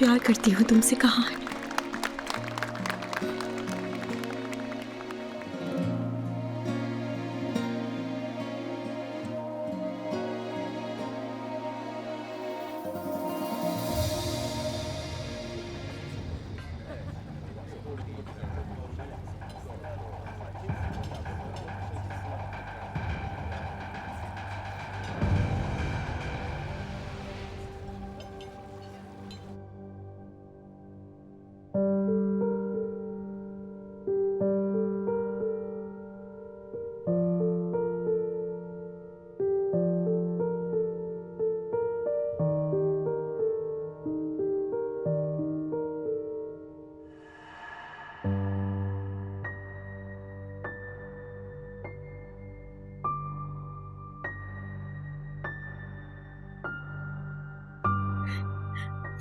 प्यार करती हूँ तुमसे कहान।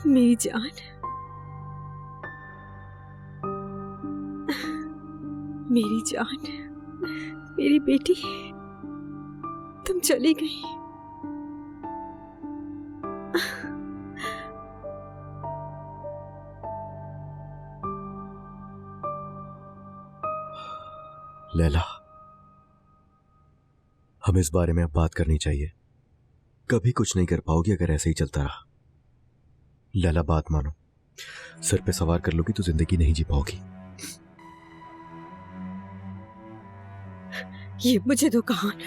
मेरी जान, मेरी जान, मेरी बेटी, तुम चली गई। लैला, हमें इस बारे में अब बात करनी चाहिए। कभी कुछ नहीं कर पाओगी अगर ऐसे ही चलता रहा। लैला, बात मानो, सर पे सवार कर लोगी तो जिंदगी नहीं जी पाओगी। ये मुझे दो कहान।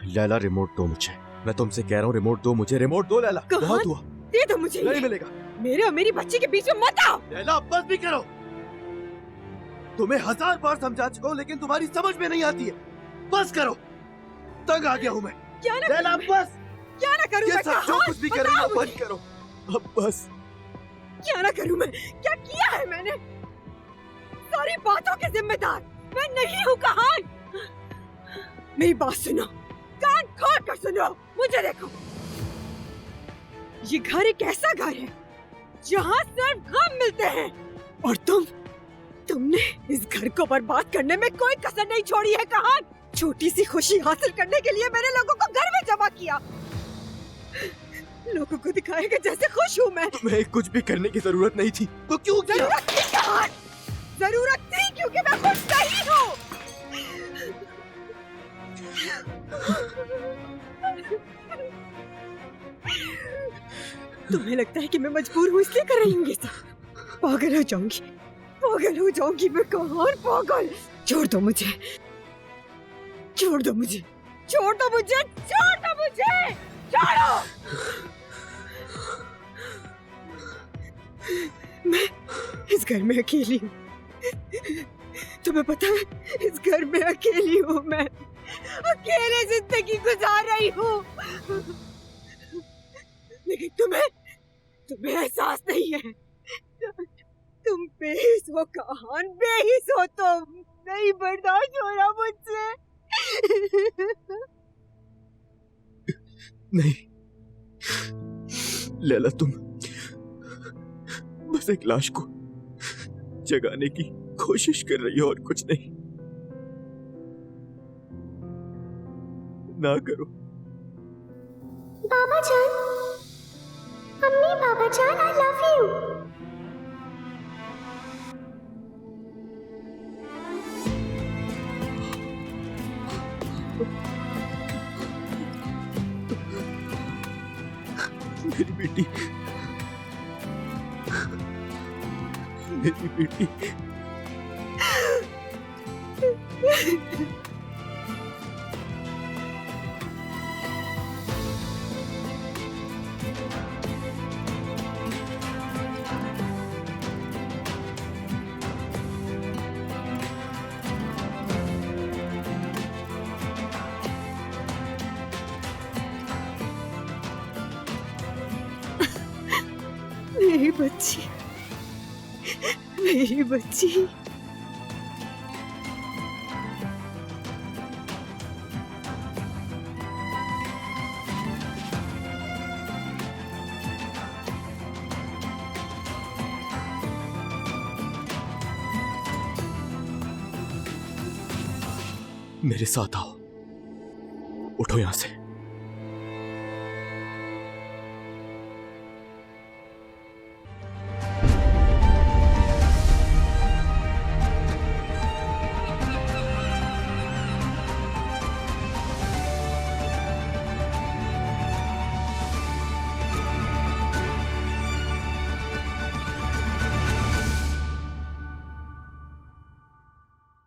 लैला, रिमोट दो मुझे। मैं तुमसे कह रहा हूँ, रिमोट दो मुझे, रिमोट दो लैला। बहुत हुआ, दे दो मुझे। नहीं मिलेगा। मेरे और मेरी बच्ची के बीच में मत आओ। लैला, बस भी करो। तुम्हें 1000 बार समझा चुका हूँ लेकिन तुम्हारी समझ में नहीं आती है। बस करो, तंग आ गया हूँ मैं। क्या ना लैला, बस। क्या ना करूं मैं? जो कुछ भी कर रही हो बंद करो अब, बस। क्या ना करूं मैं? क्या किया है मैंने? सारी बातों के जिम्मेदार मैं नहीं हूँ कहान। मेरी बात सुनो, कान खोल कर सुनो, मुझे देखो। ये घर एक ऐसा घर है जहाँ सिर्फ गम मिलते हैं, और तुमने इस घर को बर्बाद करने में कोई कसर नहीं छोड़ी है कहान। छोटी सी खुशी हासिल करने के लिए मैंने लोगों को घर में जमा किया, लोगों को दिखाएगा जैसे खुश हूँ मैं। तुम्हें कुछ भी करने की जरूरत नहीं थी, तो क्यों किया? जरूरत थी कहान, जरूरत थी क्योंकि मैं खुद नहीं हूँ। तुम्हें लगता है कि मैं मजबूर हूँ इसलिए कर रही हूँ ये सब? पागल हो जाऊंगी, पागल हो जाऊंगी मैं कहान, पागल। छोड़ दो मुझे, छोड़ दो मुझे, छोड़ दो मुझे, छोड़ दो मुझे, छोड़ो। मैं इस घर में अकेली हूँ, तुम्हें पता है? इस घर में अकेली हूँ मैं, अकेले जिंदगी गुजार रही हूँ। लेकिन तुम्हें एहसास नहीं है। तुम बेहिस हो कहान, बेहिस हो तुम। नहीं बर्दाश्त हो रहा मुझसे। नहीं लैला, तुम बस एक लाश को जगाने की कोशिश कर रही हो और कुछ नहीं। ना करो। बाबा जान, अम्मी, बाबा जान, आई लव यू। मेरी बेटी, मेरी बेटी। मेरी बच्ची, मेरी बच्ची। मेरे साथ आओ, उठो यहां से।